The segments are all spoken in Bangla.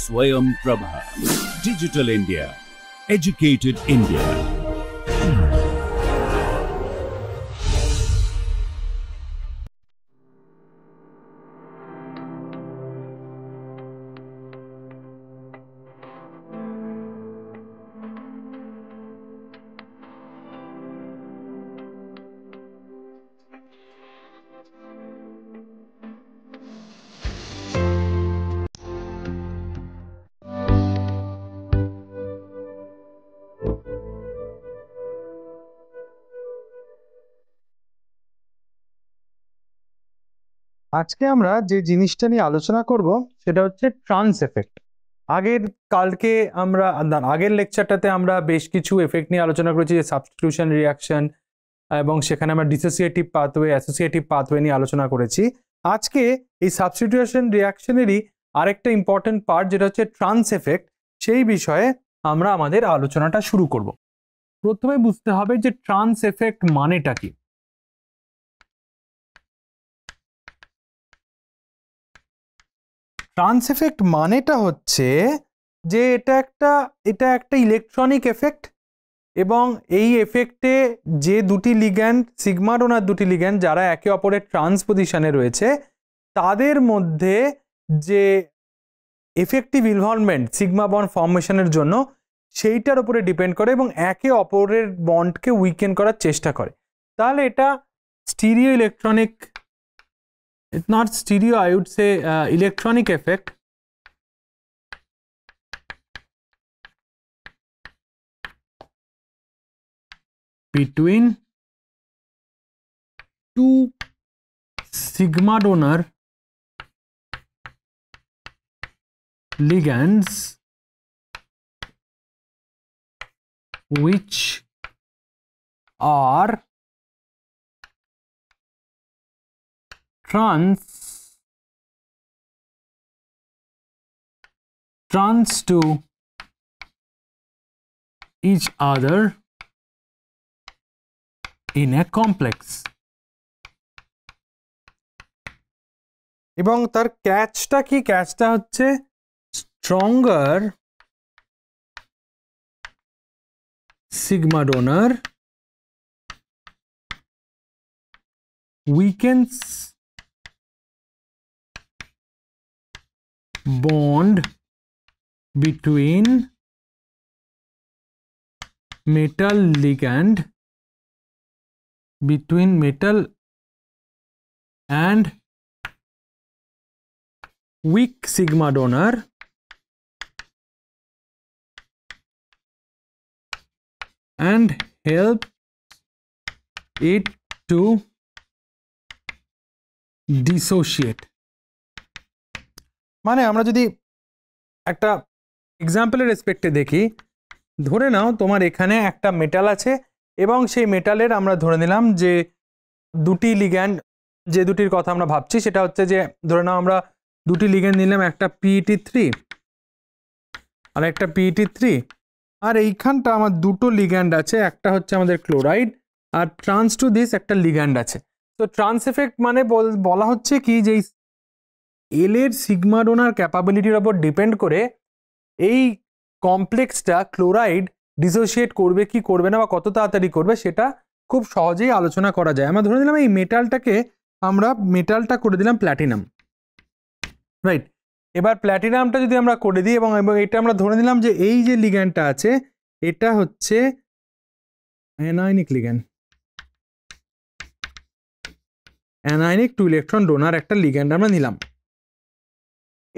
Swayam Prabha. Digital India. Educated India. আজকে আমরা যে জিনিসটা নিয়ে আলোচনা করব সেটা হচ্ছে ট্রান্স এফেক্ট। আগের লেকচারটাতে আমরা বেশ কিছু এফেক্ট নিয়ে আলোচনা করেছি, যে সাবস্টিটিউশন রিঅ্যাকশন, এবং সেখানে আমরা ডিসোসিয়েটিভ পাথওয়ে, অ্যাসোসিয়েটিভ পাথওয়ে নিয়ে আলোচনা করেছি। আজকে এই সাবস্টিটিউশন রিঅ্যাকশনেরই আরেকটা ইম্পর্টেন্ট পার্ট, যেটা হচ্ছে ট্রান্স এফেক্ট, সেই বিষয়ে আমরা আমাদের আলোচনাটা শুরু করব। প্রথমে বুঝতে হবে যে ট্রান্স এফেক্ট মানেটা কি। ট্রান্স এফেক্ট মানেটা হচ্ছে যে এটা একটা ইলেকট্রনিক এফেক্ট, এবং এই এফেক্টে যে দুটি লিগ্যান্ড, সিগমা ডোনার দুটি লিগ্যান্ড যারা একে অপরের ট্রান্স পজিশনে রয়েছে, তাদের মধ্যে যে এফেক্টিভ ইনভলভমেন্ট সিগমা বন্ড ফর্মেশনের জন্য, সেইটার উপরে ডিপেন্ড করে এবং একে অপরের বন্ডকে উইকেন করার চেষ্টা করে। তাহলে এটা stereo electronic, it's not stereo, I would say electronic effect between two sigma donor ligands which are trans to each other in a complex. এবং তার ক্যাচটা কি? ক্যাচটা হচ্ছে stronger sigma donor weakens bond between metal ligand, between metal and weak sigma donor, and help it to dissociate. মানে আমরা যদি একটা এক্সাম্পলের রেসপেক্টে দেখি, ধরে নাও তোমার এখানে একটা মেটাল আছে, এবং সেই মেটালের আমরা ধরে নিলাম যে দুটি লিগ্যান্ড, যে দুটির কথা আমরা ভাবছি সেটা হচ্ছে যে, ধরে নাও আমরা দুটি লিগ্যান্ড নিলাম, একটা PET3 আর একটা PET3, আর এইখানটা আমার দুটো লিগ্যান্ড আছে, একটা হচ্ছে আমাদের ক্লোরাইড, আর ট্রান্স টু দিস একটা লিগ্যান্ড আছে। তো ট্রান্স এফেক্ট মানে বলা হচ্ছে কি, যে এল এর সিগমা ডোনার ক্যাপাবিলিটির ওপর ডিপেন্ড করে এই কমপ্লেক্সটা ক্লোরাইড ডিসোসিয়েট করবে কি করবে না, বা কত তাড়াতাড়ি করবে, সেটা খুব সহজেই আলোচনা করা যায়। আমরা ধরে নিলাম এই মেটালটা করে দিলাম প্ল্যাটিনাম, রাইট? এবার প্ল্যাটিনামটা যদি আমরা করে দিই, এবং এটা আমরা ধরে নিলাম যে এই যে লিগ্যান্ডটা আছে এটা হচ্ছে anionic ligand, anionic 2 electron donor একটা লিগ্যান্ড আমরা নিলাম।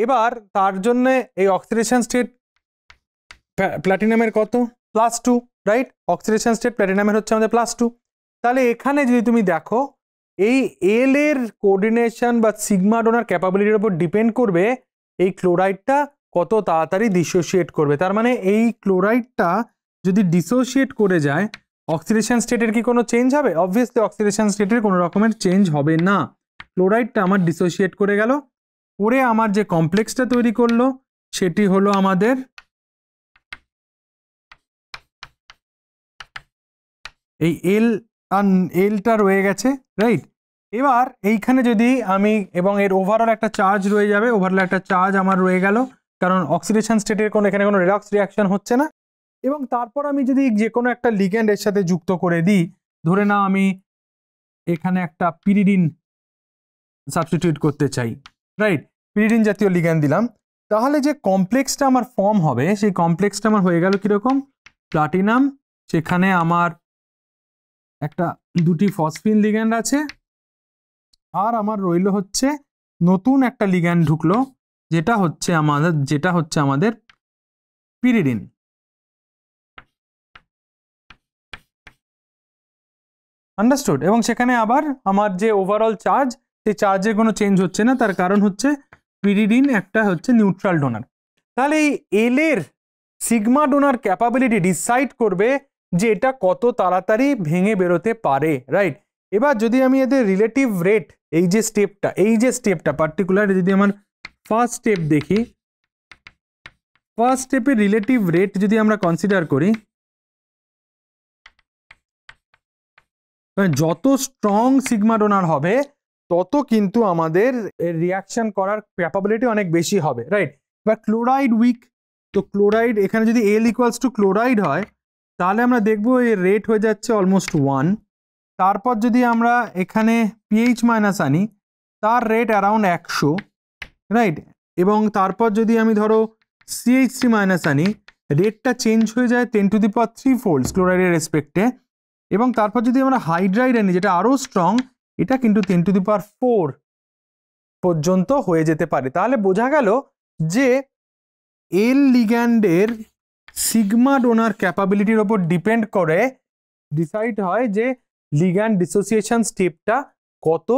এবার তার জন্য এই অক্সিডেশন স্টেট প্ল্যাটিনামের কত? +2, রাইট? অক্সিডেশন স্টেট প্ল্যাটিনামের হচ্ছে আমাদের +2। তাহলে এখানে যদি তুমি দেখো, এই এল এর কোঅর্ডিনেশন বা সিগমা ডোনার ক্যাপাবিলিটির উপর ডিপেন্ড করবে এই ক্লোরাইডটা কত তাড়াতাড়ি ডিসোসিয়েট করবে। তার মানে এই ক্লোরাইডটা যদি ডিসোসিয়েট করে যায়, অক্সিডেশন স্টেটের কি কোনো চেঞ্জ হবে? অবভিয়াসলি অক্সিডেশন স্টেটের কোনো রকমের চেঞ্জ হবে না। ক্লোরাইডটা আমার ডিসোসিয়েট করে গেল, করে আমার যে কমপ্লেক্সটা তৈরি করলো সেটি হলো আমাদের এই এলটা রয়ে গেছে, রাইট? এবার এইখানে যদি আমি, এবং এর ওভারঅল একটা চার্জ রয়ে যাবে, ওভারঅল একটা চার্জ আমার রয়ে গেল, কারণ অক্সিডেশন স্টেটের এখানে কোনো রেডক্স রিয়াকশন হচ্ছে না। এবং তারপর আমি যদি যে কোনো একটা লিগ্যান্ড এর সাথে যুক্ত করে দিই, ধরে নাও আমি এখানে একটা পিরিডিন সাবস্টিটিউট করতে চাই, রাইট, পিরিডিন জাতীয় লিগ্যান্ড দিলাম, তাহলে যে কমপ্লেক্সটা আমার ফর্ম হবে সেই কমপ্লেক্সটা আমার হয়ে গেল কিরকম, প্লাটিনাম, সেখানে আমার একটা দুটি ফসফিন লিগ্যান্ড আছে, আর আমার রইল হচ্ছে নতুন একটা লিগ্যান্ড ঢুকলো যেটা হচ্ছে আমাদের পিরিডিন। আন্ডারস্টুড? এবং সেখানে আবার আমার যে ওভারঅল চার্জ, সেই চার্জের কোনো চেঞ্জ হচ্ছে না, তার কারণ হচ্ছে পিরিডিন একটা হচ্ছে নিউট্রাল ডোনার। তাহলে এই এল এর সিগমা ডোনার ক্যাপাবিলিটি ডিসাইড করবে যে এটা কত তাড়াতাড়ি ভেঙে বেরোতে পারে, রাইট। এবার যদি আমি এদের রিলেটিভ রেট, এই যে স্টেপটা পার্টিকুলার যদি আমার ফার্স্ট স্টেপ দেখি, ফার্স্ট স্টেপের রিলেটিভ রেট যদি আমরা কনসিডার করি, যত স্ট্রং সিগমা ডোনার হবে তত কিন্তু আমাদের রিয়াকশন করার ক্যাপাবিলিটি অনেক বেশি হবে, রাইট। এবার ক্লোরাইড উইক, তো ক্লোরাইড এখানে যদি এল ইকুয়ালস টু ক্লোরাইড হয় তাহলে আমরা দেখবো এর রেট হয়ে যাচ্ছে অলমোস্ট 1। তারপর যদি আমরা এখানে পিএইচ মাইনাস আনি তার রেট অ্যারাউন্ড 100, রাইট। এবং তারপর যদি আমি ধরো CH3 মাইনাস আনি, রেটটা চেঞ্জ হয়ে যায় 10³ ফোল্ডস ক্লোরাইডের রেসপেক্টে। এবং তারপর যদি আমরা হাইড্রাইড আনি যেটা আরও স্ট্রং, এটা কিন্তু 10⁴ পর্যন্ত হয়ে যেতে পারে। তাহলে বোঝা গেল যে এল লিগ্যান্ডের সিগমা ডোনার ক্যাপাবিলিটির ওপর ডিপেন্ড করে ডিসাইড হয় যে লিগ্যান্ড ডিসোসিয়েশন স্টেপটা কত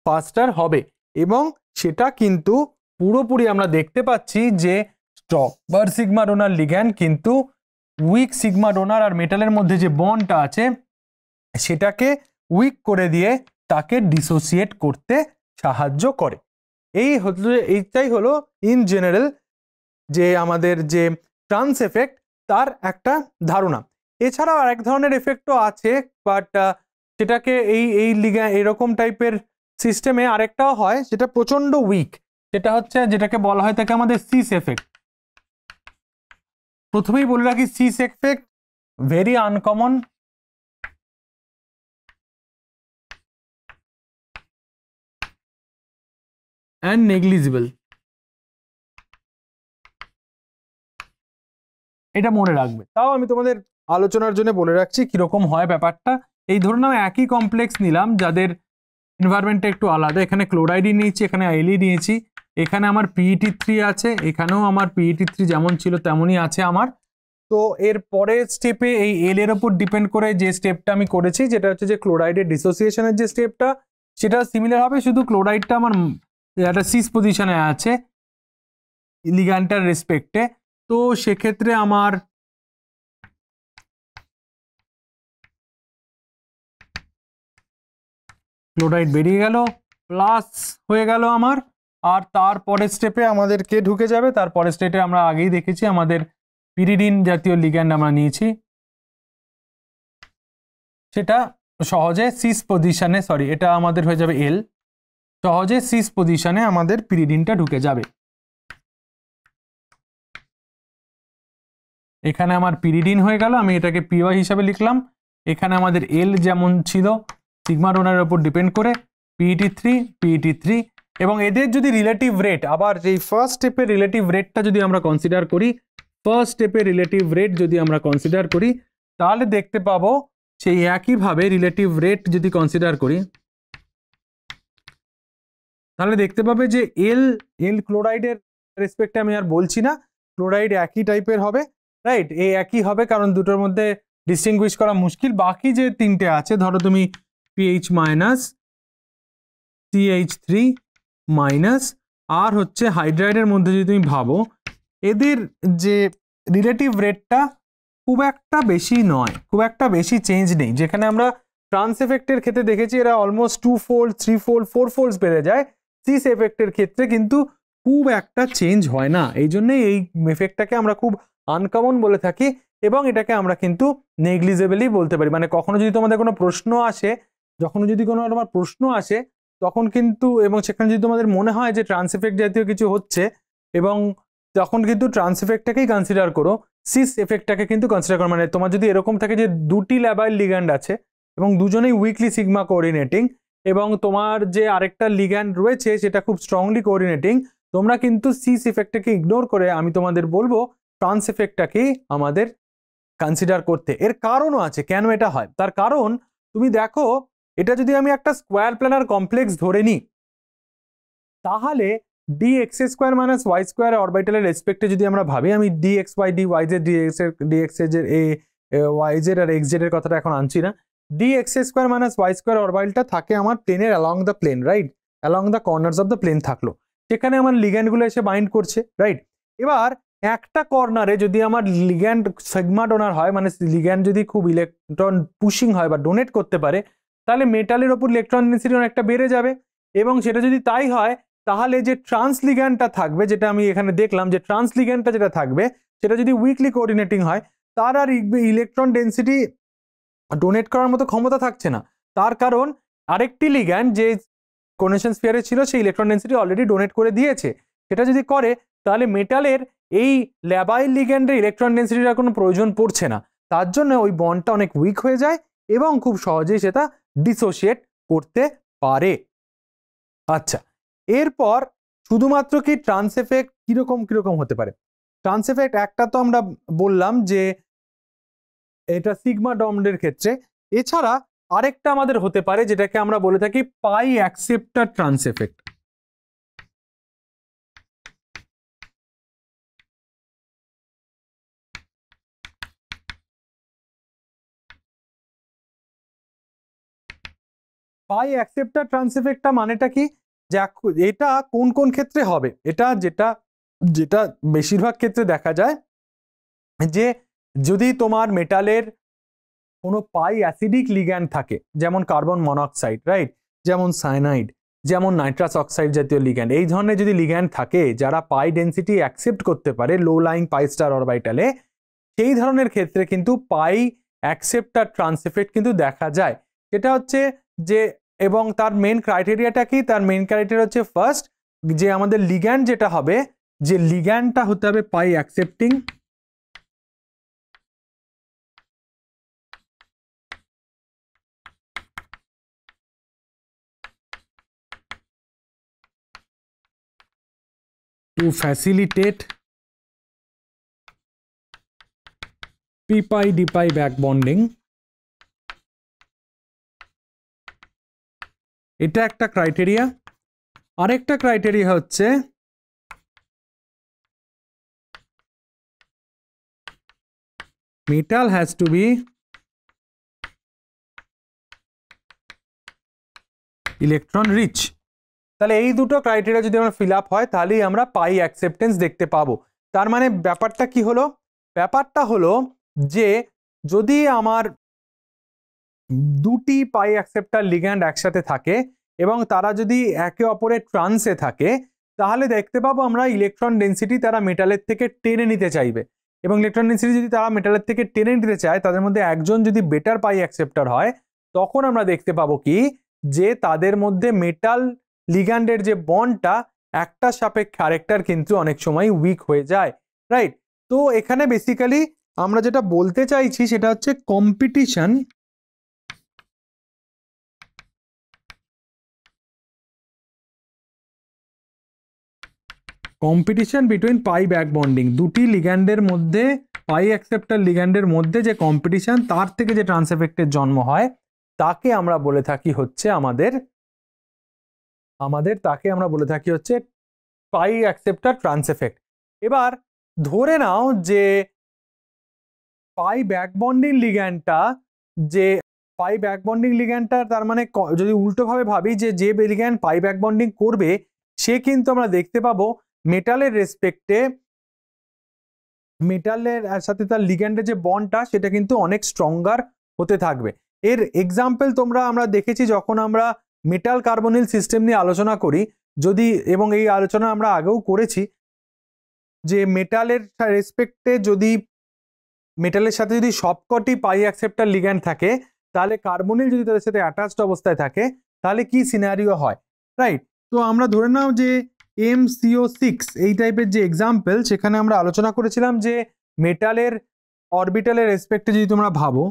ফাস্টার হবে। এবং সেটা কিন্তু পুরোপুরি আমরা দেখতে পাচ্ছি যে স্ট্রংগার সিগমা ডোনার লিগ্যান্ড কিন্তু উইক সিগমা ডোনার আর মেটালের মধ্যে যে বন্ডটা আছে সেটাকে উইক করে দিয়ে তাকে ডিসোসিয়েট করতে সাহায্য করে। এইটাই হলো ইন জেনারেল যে আমাদের যে ট্রান্স এফেক্ট তার একটা ধারণা। এছাড়াও আরেক ধরনের এফেক্টও আছে, বাট সেটাকে এই এরকম টাইপের সিস্টেমে আরেকটাও হয়, সেটা প্রচন্ড উইক, সেটা হচ্ছে যেটাকে বলা হয় তাকে আমাদের সিস এফেক্ট। প্রথমেই বলে রাখি cis effect very uncommon, and negligible, এটা মনে রাখবে। তাও আমি তোমাদের আলোচনার জন্য বলে রাখছি কিরকম হয় ব্যাপারটা। এই ধরুন আমি একই কমপ্লেক্স নিলাম যাদের এনভায়রনমেন্টটা একটু আলাদা, এখানে ক্লোরাইডই নিয়েছি, এখানে আইলি নিয়েছি, এখানে আমার PET3 আছে, এখানেও আমার PET3 যেমন ছিল তেমনই আছে আমার। তো এর পরের স্টেপে এই এল এর ওপর ডিপেন্ড করে যে স্টেপটা আমি করেছি, যেটা হচ্ছে যে ক্লোরাইডের ডিসোসিয়েশনের যে স্টেপটা, সেটা সিমিলার হবে, শুধু ক্লোরাইডটা আমার একটা সিস পজিশনে আছে লিগ্যান্ডটার রেসপেক্টে। তো সেক্ষেত্রে আমার ক্লোরাইড বেরিয়ে গেল, প্লাস হয়ে গেল আমার। আর তারপরের স্টেপে আমাদেরকে ঢুকে যাবে, তারপরের স্টেপে আমরা আগেই দেখেছি আমাদের পিরিডিন জাতীয় লিগ্যান্ড আমরা নিয়েছি, সেটা সহজে সিস পজিশনে, সরি এটা আমাদের হয়ে যাবে এল, সহজে সিস পজিশনে আমাদের পিরিডিনটা ঢুকে যাবে। এখানে আমার পিরিডিন হয়ে গেল, আমি এটাকে পিওয়াই হিসাবে লিখলাম। এখানে আমাদের এল যেমন ছিল সিগমা ডোনারের উপর ডিপেন্ড করে PET3 এবং এদের যদি রিলেটিভ রেট, আবার এই ফার্স্ট স্টেপের রিলেটিভ রেটটা যদি আমরা কনসিডার করি, তাহলে দেখতে পাবো সেই একইভাবে রিলেটিভ রেট যদি কনসিডার করি তাহলে দেখতে পাবে যে এল ক্লোরাইডের রেসপেক্টে আমি আর বলছি না, ক্লোরাইড একই টাইপের হবে, রাইট। এই একই হবে কারণ দুটোর মধ্যে ডিস্টিংগুইশ করা মুশকিল। বাকি যে তিনটে আছে, ধরো তুমি PH মাইনাস, CH3 মাইনাস আর হচ্ছে হাইড্রাইডের মধ্যে যদি তুমি ভাবো, এদের যে রিলেটিভ রেটটা খুব একটা বেশি নয়, খুব একটা বেশি চেঞ্জ নেই। যেখানে আমরা ট্রান্স এফেক্টের ক্ষেত্রে দেখেছি এরা অলমোস্ট 2 ফোল্ড 3 ফোল্ড 4 ফোল্ডস বেড়ে যায়, সিস এফেক্টের ক্ষেত্রে কিন্তু খুব একটা চেঞ্জ হয় না। এই জন্যই এই এফেক্টটাকে আমরা খুব আনকমন বলে থাকি এবং এটাকে আমরা কিন্তু নেগলিজেবলই বলতে পারি। মানে কখনো যদি তোমাদের কোনো প্রশ্ন আসে, তোমার প্রশ্ন আসে তখন কিন্তু, এবং সেখানে যদি তোমাদের মনে হয় যে ট্রান্স এফেক্ট জাতীয় কিছু হচ্ছে এবং তখন কিন্তু ট্রান্স এফেক্টটাকেই কনসিডার করো, সিস এফেক্টটাকে কিন্তু কনসিডার করো। মানে তোমার যদি এরকম থাকে যে দুটি ল্যাবাইল লিগ্যান্ড আছে এবং দুজনেই উইকলি সিগমা কোঅর্ডিনেটিং, এবং তোমার যে আরেকটা লিগ্যান্ড রয়েছে সেটা খুব স্ট্রংলি কোঅর্ডিনেটিং, তোমরা কিন্তু সিস এফেক্টটাকে ইগনোর করে আমি তোমাদের বলবো ট্রান্স এফেক্টটাকেই আমাদের কনসিডার করতে। এর কারণও আছে কেন এটা হয়। তার কারণ তুমি দেখো, এটা যদি আমি একটা স্কোয়ার প্ল্যানার কমপ্লেক্স ধরে নিই, তাহলে d x square minus y square অরবিটালের রেসপেক্টে যদি আমরা ভাবি, আমি d x y d y z d x এর ওয়াই জেড আর এক্স জেড এর কথাটা এখন আনছি না, d x square minus y square অরবিটালটা থাকে আমার প্লেনের along the plane, right, along the corners of the plane থাকলো, সেখানে আমার লিগ্যান্ডগুলো এসে বাইন্ড করছে, রাইট। এবার একটা কর্নারে যদি আমার লিগ্যান্ড সিগমা ডোনার হয়, মানে লিগ্যান্ড যদি খুব ইলেকট্রন পুশিং হয় বা ডোনেট করতে পারে, তাহলে মেটালের ওপর ইলেকট্রন ডেনসিটি অনেকটা বেড়ে যাবে। এবং সেটা যদি তাই হয়, তাহলে যে ট্রান্স লিগ্যান্ডটা থাকবে, যেটা আমি এখানে দেখলাম যে ট্রান্স লিগ্যান্ডটা যেটা থাকবে, সেটা যদি উইকলি কোঅর্ডিনেটিং হয়, তার আর ইলেকট্রন ডেনসিটি ডোনেট করার মতো ক্ষমতা থাকছে না। তার কারণ আরেকটি লিগ্যান্ড যে কোঅর্ডিনেশন স্ফিয়ারে ছিল, সেই ইলেকট্রন ডেনসিটি অলরেডি ডোনেট করে দিয়েছে। সেটা যদি করে, তাহলে মেটালের এই ল্যাবাইল লিগ্যান্ডের ইলেকট্রন ডেনসিটির কোনো প্রয়োজন পড়ছে না। তার জন্য ওই বন্ডটা অনেক উইক হয়ে যায় এবং খুব সহজেই সেটা ডিসোসিয়েট করতে পারে। আচ্ছা, এরপর শুধুমাত্র কি ট্রান্স এফেক্ট কিরকম হতে পারে? ট্রান্স এফেক্ট একটা তো আমরা বললাম যে এটা সিগমা ডমের ক্ষেত্রে, এছাড়া আরেকটা আমাদের হতে পারে যেটাকে আমরা বলে থাকি পাই অ্যাকসেপ্টার ট্রান্স এফেক্ট। পাই অ্যাকসেপ্টার ট্রান্স এফেক্টটা মানেটা কি, যে এটা কোন কোন ক্ষেত্রে হবে? এটা যেটা যেটা বেশিরভাগ ক্ষেত্রে দেখা যায় যে যদি তোমার মেটালের কোনো পাই অ্যাসিডিক লিগ্যান্ড থাকে, যেমন কার্বন মনোক্সাইড, রাইট, যেমন সায়ানাইড, যেমন নাইট্রাস অক্সাইড জাতীয় লিগ্যান্ড, এই ধরনের যদি লিগ্যান্ড থাকে যারা পাই ডেনসিটি অ্যাকসেপ্ট করতে পারে লো লাইং পাই স্টার অরবিটালে, সেই ধরনের ক্ষেত্রে কিন্তু পাই অ্যাকসেপ্টার ট্রান্স এফেক্ট কিন্তু দেখা যায়। সেটা হচ্ছে যে, এবং তার মেন ক্রাইটেরিয়াটা কি? তার মেন ক্রাইটেরিয়া হচ্ছে ফার্স্ট, যে আমাদের লিগ্যান্ড যেটা হবে, যে লিগ্যান্ডটা হতে হবে পাই accepting, to facilitate p pi d pi back bonding, এটা একটা ক্রাইটেরিয়া। আরেকটা ক্রাইটেরিয়া হচ্ছে metal has to be electron rich। তাহলে এই দুটো ক্রাইটেরিয়া যদি আমরা ফিল আপ হয়, তাহলেই আমরা পাই অ্যাকসেপ্টেন্স দেখতে পাবো। তার মানে ব্যাপারটা কি হলো? ব্যাপারটা হলো যে যদি আমার দুটি পাই অ্যাকসেপ্টার লিগ্যান্ড একসাথে থাকে এবং তারা যদি একে অপরের ট্রান্সে থাকে, তাহলে দেখতে পাবো আমরা ইলেকট্রন ডেনসিটি তারা মেটালের থেকে টেনে নিতে চাইবে। এবং ইলেকট্রন ডেনসিটি যদি তারা মেটালের থেকে টেনে নিতে চায়, তাদের মধ্যে একজন যদি বেটার পাই অ্যাকসেপ্টার হয়, তখন আমরা দেখতে পাবো কি, যে তাদের মধ্যে মেটাল লিগ্যান্ডের যে বন্ডটা একটা সাপেক্ষে আরেকটার কিন্তু অনেক সময় উইক হয়ে যায়, রাইট। তো এখানে বেসিক্যালি আমরা যেটা বলতে চাইছি সেটা হচ্ছে কম্পিটিশন বিটুইন পাই ব্যাক বন্ডিং, দুটি লিগ্যান্ডের মধ্যে, পাই অ্যাকসেপ্টার লিগ্যান্ডের মধ্যে যে কম্পিটিশন, তার থেকে যে ট্রান্স এফেক্টের জন্ম হয়, তাকে আমরা বলে থাকি হচ্ছে তাকে আমরা বলে থাকি হচ্ছে পাই অ্যাকসেপ্টার ট্রান্স এফেক্ট। এবার ধরে নাও যে পাই ব্যাক বন্ডিং লিগ্যান্ডটা তার মানে যদি উল্টোভাবে ভাবি, যে লিগ্যান্ড পাই ব্যাক বন্ডিং করবে, সে কিন্তু আমরা দেখতে পাবো মেটালের রেসপেক্টে, মেটালের সাথে তার লিগ্যান্ডের যে বন্ডটা সেটা কিন্তু অনেক স্ট্রঙ্গার হতে থাকবে। এর এক্সাম্পল আমরা দেখেছি যখন আমরা মেটাল কার্বনিল সিস্টেম নিয়ে আলোচনা করি, যদি, এবং এই আলোচনা আমরা আগেও করেছি, যে মেটালের রেসপেক্টে যদি মেটালের সাথে যদি সবকটি পাই অ্যাকসেপ্টার লিগ্যান্ড থাকে, তাহলে কার্বনিল যদি তাদের সাথে অ্যাটাচড অবস্থায় থাকে, তাহলে কি সিনারিও হয়, রাইট। তো আমরা ধরে নাও যে MCO6 এই টাইপের যে এক্সাম্পল, সেখানে আমরা আলোচনা করেছিলাম যে মেটালের অরবিটালের রেসপেক্টে যদি তোমরা ভাবো,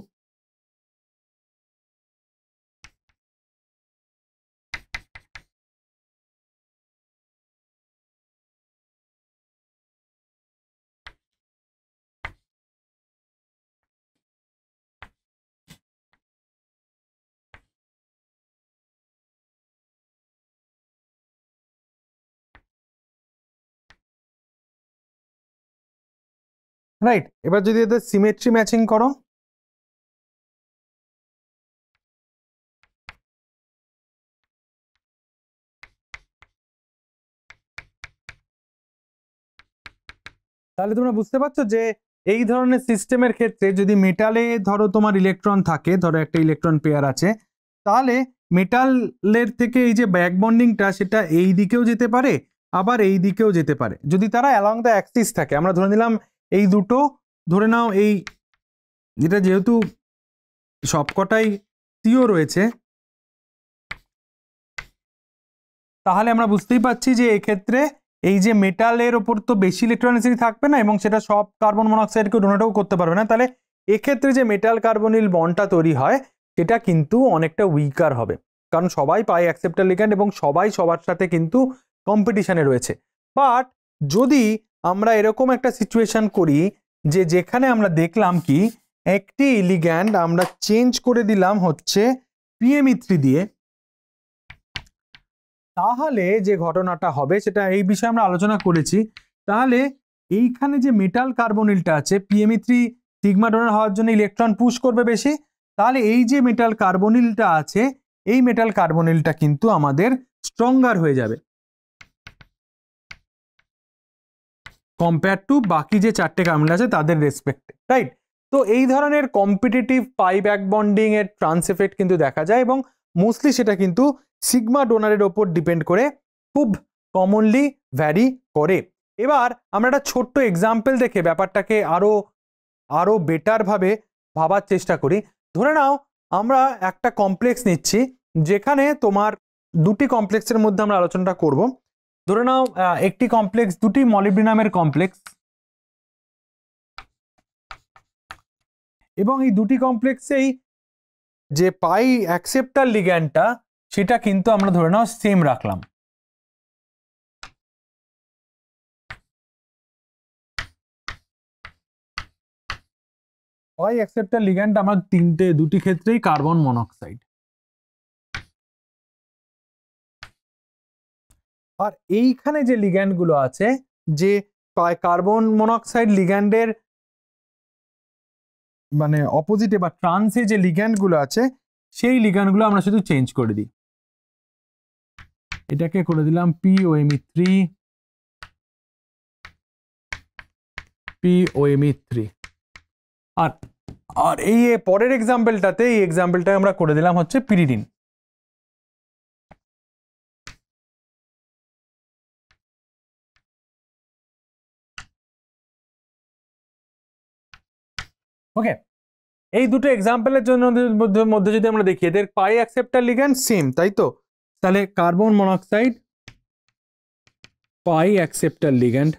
রাইট? এবার যদি এদের সিমেট্রি ম্যাচিং করো, তাহলে তোমরা বুঝতে পারছো যে এই ধরনের সিস্টেমের ক্ষেত্রে যদি মেটালে ধরো তোমার ইলেকট্রন থাকে, ধরো একটা ইলেকট্রন পেয়ার আছে, তাহলে মেটালের থেকে এই যে ব্যাক বন্ডিংটা সেটা এই দিকেও যেতে পারে, আবার এই দিকেও যেতে পারে, যদি তারা অ্যালং দ্য অ্যাক্সিস থাকে। আমরা ধরে নিলাম এই দুটো, ধরে নাও এই যেটা যেহেতু সবকটাই সিও রয়েছে, তাহলে আমরা বুঝতেই পারছি যে এক্ষেত্রে এই যে মেটালের ওপর তো বেশি ইলেকট্রনিসিটি থাকবে না, এবং সেটা সব কার্বন মনোক্সাইডকে ডোনেটও করতে পারবে না, তাহলে এক্ষেত্রে যে মেটাল কার্বনিল বন্ডটা তৈরি হয় সেটা কিন্তু অনেকটা উইকার হবে, কারণ সবাই পাই অ্যাকসেপ্টার লিগ্যান্ড এবং সবাই সবার সাথে কিন্তু কম্পিটিশনে রয়েছে। বাট যদি আমরা এরকম একটা সিচুয়েশন করি যে যেখানে আমরা দেখলাম কি একটি লিগ্যান্ড আমরা চেঞ্জ করে দিলাম হচ্ছে PME3 দিয়ে, তাহলে যে ঘটনাটা হবে সেটা এই বিষয়ে আমরা আলোচনা করেছি। তাহলে এইখানে যে মেটাল কার্বনিলটা আছে, PME3 সিগমা ডোনার হওয়ার জন্য ইলেকট্রন পুশ করবে বেশি, তাহলে এই যে মেটাল কার্বনিলটা আছে, এই মেটাল কার্বনিলটা কিন্তু আমাদের স্ট্রঙ্গার হয়ে যাবে কম্পেয়ার টু বাকি যে চারটে কার্বনিল আছে তাদের রেসপেক্টে, রাইট? তো এই ধরনের কম্পিটিটিভ পাই ব্যাক বন্ডিং এর ট্রান্স এফেক্ট কিন্তু দেখা যায়, এবং মোস্টলি সেটা কিন্তু সিগমা ডোনারের ওপর ডিপেন্ড করে খুব কমনলি ভ্যারি করে। এবার আমরা একটা ছোট্ট এক্সাম্পল দেখে ব্যাপারটাকে আরো বেটার ভাবে ভাবার চেষ্টা করি। ধরে নাও আমরা একটা কমপ্লেক্স নিচ্ছি, যেখানে তোমার দুটি কমপ্লেক্সের মধ্যে আমরা আলোচনাটা করব। ধরে নাও একটি কমপ্লেক্স দুটি মলিবডিনামের কমপ্লেক্স, এবং এই দুটি কমপ্লেক্সেই যে পাই অ্যাকসেপ্টার লিগ্যান্ডটা সেটা কিন্তু আমরা ধরে নাও সেম রাখলাম। পাই অ্যাকসেপ্টার লিগ্যান্ড আমার দুটি ক্ষেত্রেই কার্বন মনোক্সাইড। আর এইখানে যে লিগ্যান্ডগুলো আছে, যে কার্বন মনোক্সাইড লিগ্যান্ডের মানে অপোজিটে বা ট্রান্সে যে লিগ্যান্ডগুলো আছে, সেই লিগ্যান্ডগুলো আমরা শুধু চেঞ্জ করে দিই। এটাকে করে দিলাম POMe3, POMe3। আর এই পরের এক্সাম্পলটাতে, এই এক্সাম্পলটা আমরা করে দিলাম হচ্ছে পিরিডিন। ওকে, এই দুটো এক্সাম্পলের জন্য মধ্যে যদি আমরা দেখি এদের পাই অ্যাকসেপ্টার লিগ্যান্ড সেম, তাই তো? তাহলে কার্বন মনোক্সাইড পাই অ্যাকসেপ্টার লিগ্যান্ড,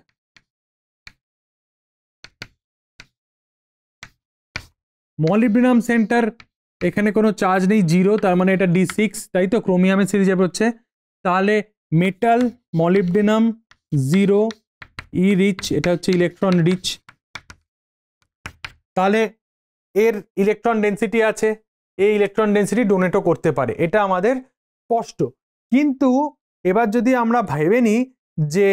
মলিবডিনাম সেন্টার এখানে কোনো চার্জ নেই, 0, তার মানে এটা D6, তাই তো? ক্রোমিয়ামের সিরিজ হচ্ছে, তাহলে মেটাল মলিবডিনাম 0 ই রিচ, এটা হচ্ছে ইলেকট্রন রিচ, তাহলে এর ইলেকট্রন ডেন্সিটি আছে, এই ইলেকট্রন ডেন্সিটি ডোনেটও করতে পারে, এটা আমাদের স্পষ্ট। কিন্তু এবার যদি আমরা ভেবে নিই যে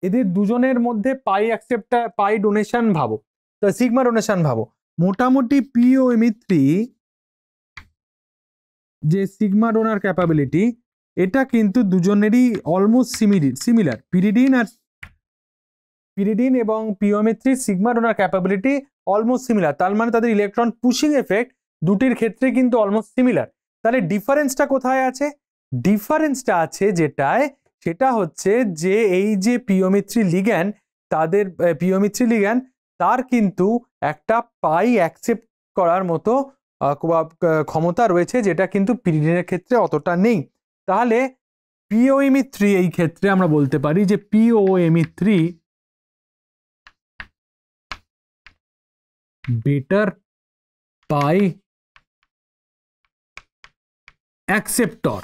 এদের দুজনের মধ্যে পাই অ্যাকসেপ্টার পাই ডোনেশন ভাবো, তো সিগমা ডোনেশন ভাবো, মোটামুটি POMe3 যে সিগমা ডোনার ক্যাপাবিলিটি, এটা কিন্তু দুজনেরই অলমোস্ট সিমিলার। পিরিডিন এবং POMe3 sigma donor capability almost similar, তার মানে তাদের ইলেকট্রন পুশিং এফেক্ট দুটির ক্ষেত্রে কিন্তু অলমোস্ট সিমিলার। তাহলে ডিফারেন্সটা কোথায় আছে? ডিফারেন্সটা আছে যেটায়, সেটা হচ্ছে যে এই যে POMe3 লিগ্যান্ড, তাদের POMe3 লিগ্যান্ড তার কিন্তু একটা পাই অ্যাকসেপ্ট করার মতো ক্ষমতা রয়েছে, যেটা কিন্তু পিরিডিনের ক্ষেত্রে অতটা নেই। তাহলে POMe3 এই ক্ষেত্রে আমরা বলতে পারি যে POMe3 বেটার পাই অ্যাকসেপ্টর।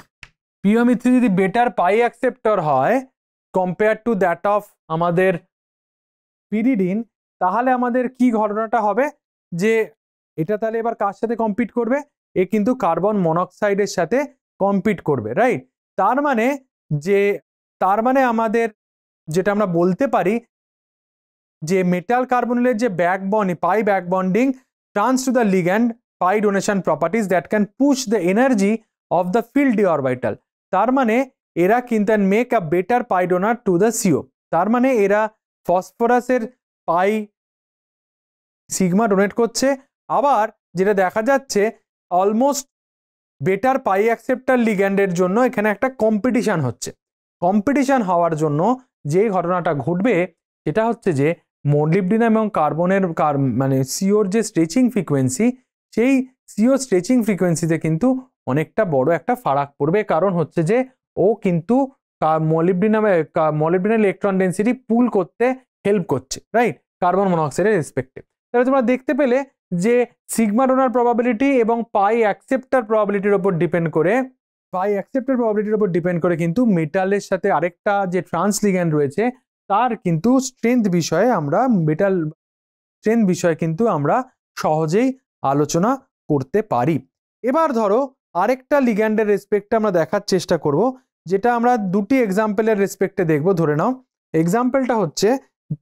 POMe3 যদি বেটার পাই অ্যাকসেপ্টর হয় কম্পেয়ার টু দ্যাট অফ আমাদের পিরিডিন, তাহলে আমাদের কি ঘটনাটা হবে যে এটা তাহলে এবার কার সাথে কম্পিট করবে? এ কিন্তু কার্বন মনোক্সাইডের সাথে কম্পিট করবে, রাইট? তার মানে আমাদের যেটা আমরা বলতে পারি যে মেটাল কার্বনিলের যে pi back bonding trans to the ligand pi donation properties that can push the energy of the field d orbital. তার মানে এরা কিন্তু make a better pi donor to the CO। তার মানে এরা ফসফরাসের পাই সিগমা ডোনেট করছে। আবার যেটা দেখা যাচ্ছে অলমোস্ট বেটার পাই অ্যাকসেপ্টার লিগ্যান্ডের জন্য এখানে একটা কম্পিটিশন হচ্ছে। কম্পিটিশন হওয়ার জন্য যে ঘটনাটা ঘটবে সেটা হচ্ছে যে মোলিবডিনাম এবং কার্বনের মানে সিওর যে স্ট্রেচিং ফ্রিকোয়েন্সি, সেই সিও স্ট্রেচিং ফ্রিকোয়েন্সিতে কিন্তু অনেকটা বড় একটা ফারাক পড়বে। কারণ হচ্ছে যে ও কিন্তু মলিবডিনাম ইলেকট্রন ডেন্সিটি পুল করতে হেল্প করছে, রাইট, কার্বন মনোক্সাইডের রেসপেক্টে। তাহলে তোমরা দেখতে পেলে যে সিগমা ডোনার প্রবাবিলিটি এবং পাই অ্যাকসেপ্টার প্রবাবিলিটির উপর ডিপেন্ড করে কিন্তু মেটালের সাথে আরেকটা যে ট্রান্স লিগ্যান্ড রয়েছে তার কিন্তু স্ট্রেংথ বিষয়ে কিন্তু আমরা সহজেই আলোচনা করতে পারি। এবার ধরো আরেকটা লিগ্যান্ডের রেসপেক্টে আমরা দেখার চেষ্টা করব, যেটা আমরা দুটি এক্সাম্পলের রেসপেক্টে দেখব। ধরে নাও এক্সাম্পলটা হচ্ছে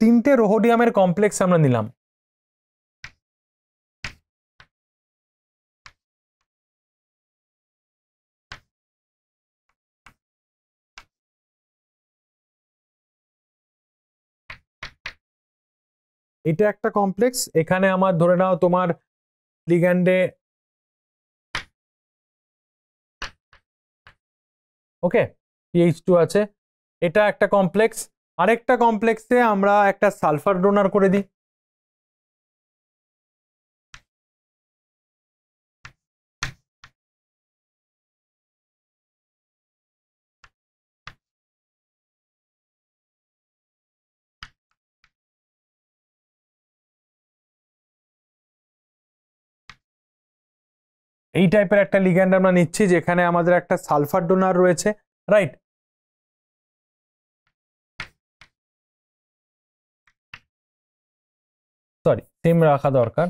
3টে রোহোডিয়ামের কমপ্লেক্স আমরা নিলাম। এটা একটা কমপ্লেক্স, এখানে আমার ধরে নাও তোমার লিগ্যান্ডে ওকে PH2 আছে। এটা একটা কমপ্লেক্স। আরেকটা কমপ্লেক্সে আমরা একটা সালফার ডোনার করে দিই। এই টাইপের একটা লিগ্যান্ড আমরা নিচ্ছি যেখানে আমাদের একটা সালফার ডোনার রয়েছে, রাইট? সরি, সেম রাখা দরকার।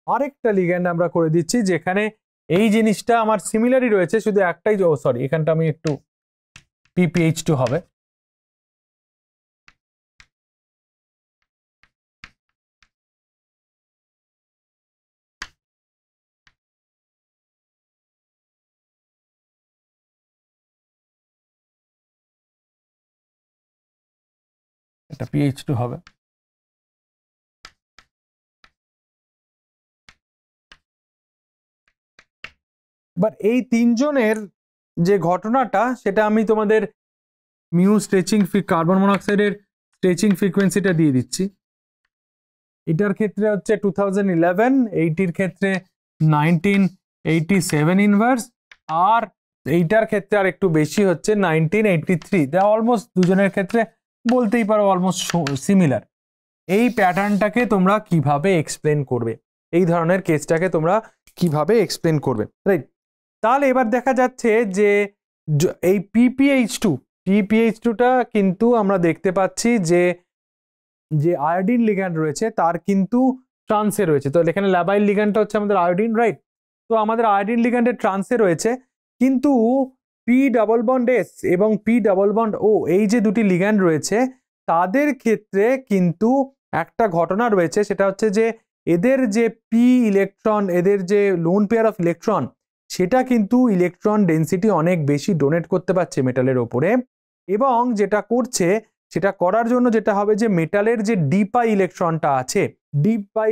আরেকটা লিগ্যান্ড আমরা করে দিচ্ছি যেখানে এই জিনিসটা আমার সিমিলারই রয়েছে, শুধু একটাই, সরি এখানটা আমি একটু PPH2 হবে। এটা PH2 হবে। বাট এই তিনজনের যে ঘটনাটা সেটা আমি তোমাদের কার্বন মনোক্সাইডের স্ট্রেচিং ফ্রিকোয়েন্সিটা দিয়ে দিচ্ছি। এটার ক্ষেত্রে হচ্ছে 2011, এইটির ক্ষেত্রে 1987 ইনভার্স, আর এইটার ক্ষেত্রে আর একটু বেশি হচ্ছে 1983। অলমোস্ট দুজনের ক্ষেত্রে বলতেই পারো অলমোস্ট সিমিলার। এই প্যাটার্নটাকে তোমরা কিভাবে এক্সপ্লেন করবে, এই ধরনের কেসটাকে তোমরা কিভাবে এক্সপ্লেন করবে, রাইট? তাহলে এবার দেখা যাচ্ছে যে এই PPH2টা কিন্তু আমরা দেখতে পাচ্ছি যে আয়োডিন লিগ্যান্ড রয়েছে তার কিন্তু ট্রান্সে রয়েছে। তো এখানে ল্যাবাইল লিগ্যান্ডটা হচ্ছে আমাদের আয়োডিন, রাইট? তো আমাদের আয়োডিন লিগ্যান্ডের ট্রান্সে রয়েছে, কিন্তু P ডাবল বন্ড S এবং P ডাবল বন্ড O এই যে দুটি লিগ্যান্ড রয়েছে তাদের ক্ষেত্রে কিন্তু একটা ঘটনা রয়েছে, সেটা হচ্ছে যে এদের যে এদের যে লোন পেয়ার অফ ইলেকট্রন, সেটা কিন্তু ইলেকট্রন ডেন্সিটি অনেক বেশি ডোনেট করতে পারছে মেটালের ওপরে। এবং যেটা করছে, সেটা করার জন্য যেটা হবে যে মেটালের যে ডিপাই ইলেকট্রনটা আছে, ডিপাই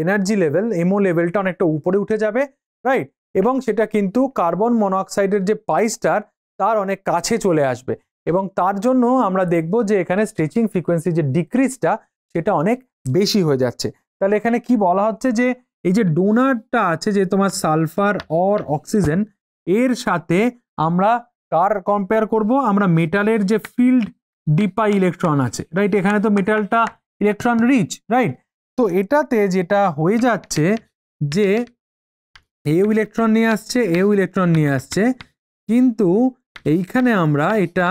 এনার্জি লেভেল, এমও লেভেলটা অনেকটা উপরে উঠে যাবে, রাইট? এবং সেটা কিন্তু কার্বন মনোক্সাইডের যে পাই স্টার তার অনেক কাছে চলে আসবে। এবং তার জন্য আমরা দেখব যে এখানে স্ট্রেচিং ফ্রিকোয়েন্সি যে ডিক্রিজটা সেটা অনেক বেশি হয়ে যাচ্ছে। তাহলে এখানে কি বলা হচ্ছে যে এই যে ডোনারটা আছে যে তোমার সালফার অর অক্সিজেন, এর সাথে আমরা কার কম্পেয়ার করব, আমরা মেটালের যে ফিল্ড ডিপাই ইলেকট্রন আছে, রাইট? এখানে তো মেটালটা ইলেকট্রন রিচ, রাইট? তো এটাতে যেটা হয়ে যাচ্ছে যে এও ইলেকট্রন নিয়ে আসছে, এও ইলেকট্রন নিয়ে আসছে, কিন্তু এইখানে আমরা এটা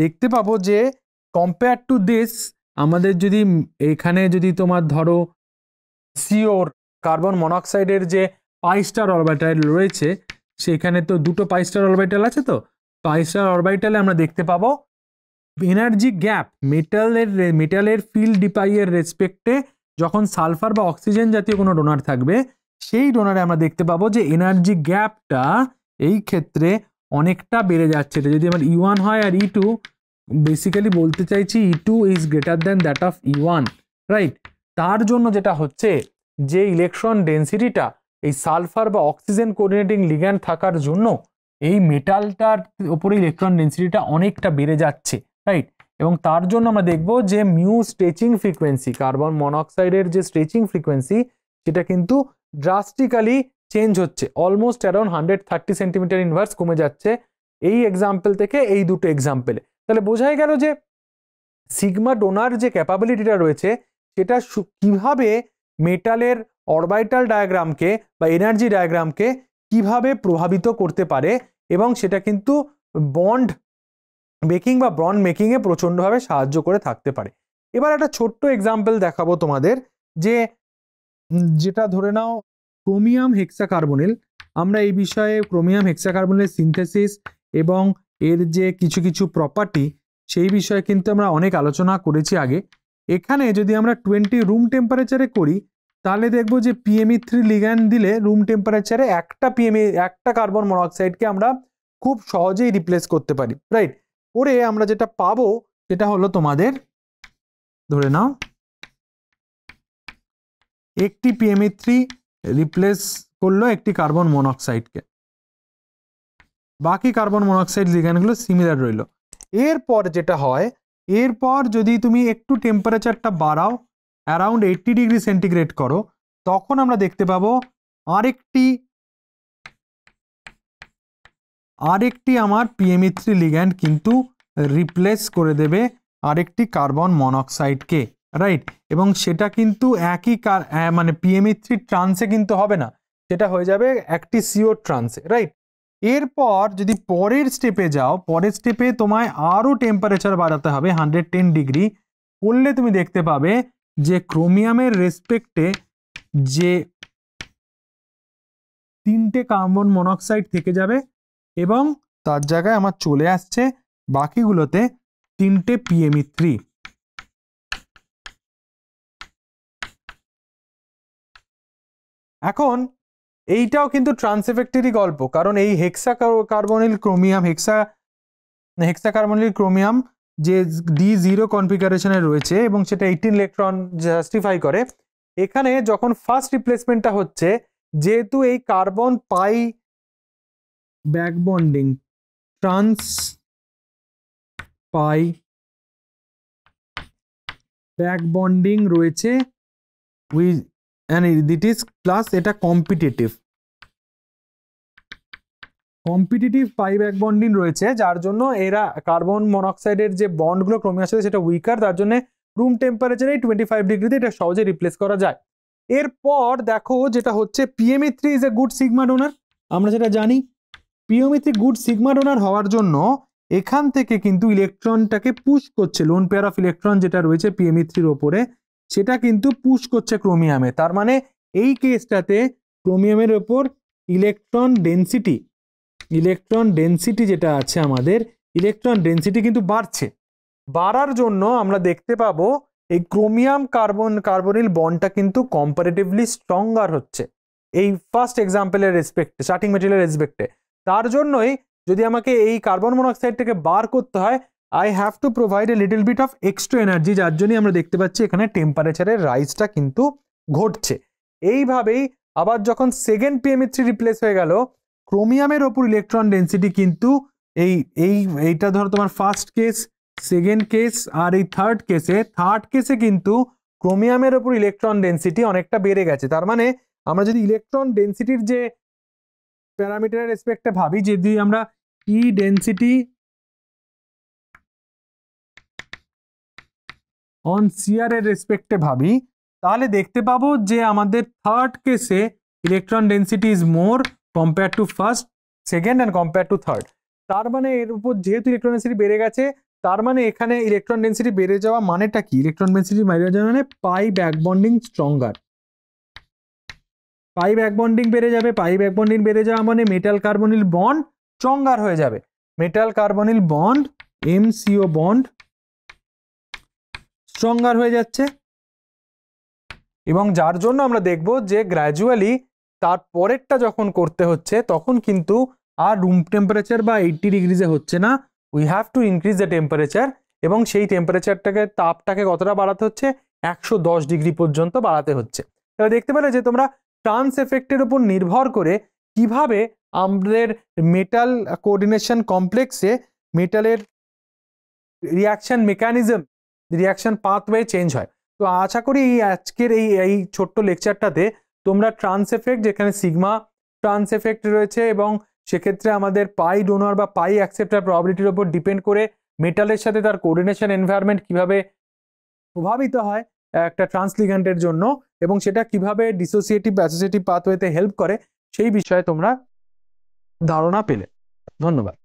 দেখতে পাবো যে কম্পেয়ার টু দিস, আমাদের যদি এখানে যদি তোমার ধরো সিওর কার্বন মনোক্সাইডের যে পাই স্টার অরবিটাল রয়েছে, সেখানে তো দুটো পাই স্টার অরবিটাল আছে, তো পাই স্টার অরবিটালে আমরা দেখতে পাবো এনার্জি গ্যাপ মেটালের ফিল্ড ডিপাইয়ের রেসপেক্টে যখন সালফার বা অক্সিজেন জাতীয় কোনো ডোনার থাকবে, সেই ডোনারে আমরা দেখতে পাবো যে এনার্জি গ্যাপটা এই ক্ষেত্রে অনেকটা বেড়ে যাচ্ছে। এটা যদি আমার E1 হয় আর E2, বেসিক্যালি বলতে চাইছি E2 is greater than that of E1, right? তার জন্য যেটা হচ্ছে যে ইলেকট্রন ডেন্সিটিটা এই সালফার বা অক্সিজেন কোঅর্ডিনেটিং লিগ্যান্ড থাকার জন্য এই মেটালটার উপরে ইলেকট্রন ডেন্সিটিটা অনেকটা বেড়ে যাচ্ছে, রাইট? এবং তার জন্য আমরা দেখব যে মিউ স্ট্রেচিং ফ্রিকোয়েন্সি, কার্বন মনোক্সাইডের যে স্ট্রেচিং ফ্রিকোয়েন্সি, সেটা কিন্তু ড্রাস্টিক্যালি চেঞ্জ হচ্ছে, অলমোস্ট অ্যারাউন্ড 130 সেন্টিমিটার ইনভার্স কমে যাচ্ছে এই এক্সাম্পল থেকে এই দুটো এক্সাম্পলে। তাহলে বোঝাই গেল যে সিগমা ডোনার যে ক্যাপাবিলিটিটা রয়েছে সেটা কিভাবে মেটালের অরবিটাল ডায়াগ্রামকে বা এনার্জি ডায়াগ্রামকে কিভাবে প্রভাবিত করতে পারে, এবং সেটা কিন্তু বন্ড মেকিং বা বন্ড মেকিংয়ে প্রচণ্ডভাবে সাহায্য করে থাকতে পারে। এবার একটা ছোট্ট এক্সাম্পল দেখাবো তোমাদের, যে যেটা ধরে নাও ক্রোমিয়াম হেক্সাকার্বনিল। আমরা এই বিষয়ে ক্রোমিয়াম হেক্সাকার্বনিলের সিনথেসিস এবং এর যে কিছু কিছু প্রপার্টি, সেই বিষয়ে কিন্তু আমরা অনেক আলোচনা করেছি আগে। এখানে যদি আমরা 20 রুম টেম্পারেচারে করি, তাহলে দেখবো যে PME3 লিগ্যান্ড দিলে রুম টেম্পারেচারে একটা কার্বন মনোক্সাইডকে আমরা খুব সহজেই রিপ্লেস করতে পারি, রাইট? করে আমরা যেটা পাবো সেটা হলো তোমাদের ধরে নাও একটি PME3 রিপ্লেস করলো একটি কার্বন মনোক্সাইডকে, বাকি কার্বন মনোক্সাইড লিগ্যান্ডগুলো সিমিলার রইল। এরপর যেটা হয়, এরপর যদি তুমি একটু টেম্পারেচারটা বাড়াও, অ্যারাউন্ড 80 ডিগ্রি সেন্টিগ্রেড করো, তখন আমরা দেখতে পাবো আরেকটি আমার PME3 লিগ্যান্ড কিন্তু রিপ্লেস করে দেবে আরেকটি কার্বন মনোক্সাইডকে, রাইট? এবং সেটা কিন্তু একই মানে PME3 ট্রান্সে কিন্তু হবে না, সেটা হয়ে যাবে একটি CO ট্রান্সে, রাইট? এরপর যদি পরের স্টেপে যাও, পরের স্টেপে তোমায় আরও টেম্পারেচার বাড়াতে হবে 110 ডিগ্রি করলে তুমি দেখতে পাবে যে ক্রোমিয়ামের রেসপেক্টে যে 3টে কার্বন মনোক্সাইড থেকে যাবে এবং তার জায়গায় আমার চলে আসছে বাকিগুলোতে 3টে PME3। এখন এইটাও কিন্তু ট্রান্স এফেক্টেরই গল্প, কারণ এই হেক্সাকার্বনিল ক্রোমিয়াম যে D0 কনফিগারেশনে রয়েছে এবং সেটা 18 ইলেকট্রন জাস্টিফাই করে। এখানে যখন ফার্স্ট রিপ্লেসমেন্টটা হচ্ছে, যেহেতু এই কার্বন পাই ব্যাক বন্ডিং ট্রান্স পাই ব্যাক বন্ডিং রয়েছে ইট ইজ প্লাস এটা কম্পিটিটিভ পাই ব্যাক বন্ডিং রয়েছে, যার জন্য এরা কার্বন মনোক্সাইডের যে বন্ডগুলো ক্রোমিয়ামের সাথে সেটা উইকার, তার জন্য রুম টেম্পারেচারে 25 ডিগ্রিতে এটা সহজে রিপ্লেস করা যায়। এরপর দেখো যেটা হচ্ছে PME3 is a good sigma donor. আমরা যেটা জানি PME3 গুড সিগমা ডোনার হওয়ার জন্য এখান থেকে কিন্তু ইলেকট্রনটাকে পুশ করছে, লোন পেয়ার অফ ইলেকট্রন যেটা রয়েছে PME3 ওপরে, সেটা কিন্তু পুশ করছে ক্রোমিয়ামে। তার মানে এই কেসটাতে ক্রোমিয়ামের ওপর ইলেকট্রন ডেন্সিটি যেটা আছে আমাদের, ইলেকট্রন ডেন্সিটি কিন্তু বাড়ার জন্য আমরা দেখতে পাবো এই ক্রোমিয়াম কার্বনিল বন্ডটা কিন্তু কম্পারেটিভলি স্ট্রঙ্গার হচ্ছে এই ফার্স্ট এক্সাম্পলের রেসপেক্টে, স্টার্টিং মেটেরিয়ালের রেসপেক্টে। তার জন্যই যদি আমাকে এই কার্বন মনোক্সাইডটাকে বার করতে হয়, I have to provide a little bit of extra energy, যার জন্যই আমরা দেখতে পাচ্ছি এখানে টেম্পারেচারের রাইজটা কিন্তু ঘটছে। এইভাবেই আবার যখন সেকেন্ড PME3 রিপ্লেস হয়ে গেল, ক্রোমিয়ামের ওপর ইলেকট্রন ডেন্সিটি কিন্তু এইটা ধরো তোমার ফার্স্ট কেস, সেকেন্ড কেস আর এই থার্ড কেসে কিন্তু ক্রোমিয়ামের ওপর ইলেকট্রন ডেন্সিটি অনেকটা বেড়ে গেছে। তার মানে আমরা যদি ইলেকট্রন ডেন্সিটির যে প্যারামিটারের রেসপেক্টে ভাবি, যদি আমরা ই ডেন্সিটি অন সিআর এর রেসপেক্টে ভাবি, তাহলে দেখতে পাবো যে আমাদের থার্ড কেসে electron density is more compare to first, second and compare to third. তার মানে এর উপর যেহেতু ইলেকট্রন ডেন্সিটি বেড়ে গেছে, তার মানে এখানে ইলেকট্রন ডেন্সিটি বেড়ে যাওয়া মানেটা কি? ইলেকট্রন ডেন্সিটি বেড়ে যাওয়া মানে পাই ব্যাক বন্ডিং স্ট্রঙ্গার, পাই ব্যাক বন্ডিং বেড়ে যাবে। পাই ব্যাক বন্ডিং বেড়ে যাওয়া মানে মেটাল কার্বনিল বন্ড স্ট্রঙ্গার হয়ে যাবে। Metal carbonyl bond MCO bond stronger হয়ে যাচ্ছে, এবং যার জন্য আমরা দেখব যে গ্র্যাজুয়ালি তার পরেরটা যখন করতে হচ্ছে তখন কিন্তু আর রুম টেম্পারেচার বা 80 ডিগ্রিজে হচ্ছে না, we have to increase the temperature, এবং সেই টেম্পারেচারটাকে তাপটাকে কতটা বাড়াতে হচ্ছে? 110 ডিগ্রি পর্যন্ত বাড়াতে হচ্ছে। তাহলে দেখতে পেলে যে তোমরা ট্রান্স এফেক্টের উপর নির্ভর করে কিভাবে আমাদের মেটাল কোঅর্ডিনেশন কমপ্লেক্সে মেটালের reaction mechanism, reaction pathway change হয়। তো আশা করি এই আজকের এই ছোট্ট লেকচারটাতে তোমরা ট্রান্স এফেক্ট, যেখানে সিগমা ট্রান্স এফেক্ট রয়েছে এবং সেক্ষেত্রে আমাদের পাই ডোনার বা পাই অ্যাকসেপ্টার প্রবাবিলিটির উপর ডিপেন্ড করে মেটালের সাথে তার কোঅর্ডিনেশন এনভায়রনমেন্ট কিভাবে প্রভাবিত হয় একটা ট্রান্সলিগ্যান্টের জন্য, এবং সেটা কিভাবে ডিসোসিয়েটিভ অ্যাসোসিয়েটিভ পাথওয়েতে হেল্প করে, সেই বিষয়ে তোমরা ধারণা পেলে। ধন্যবাদ।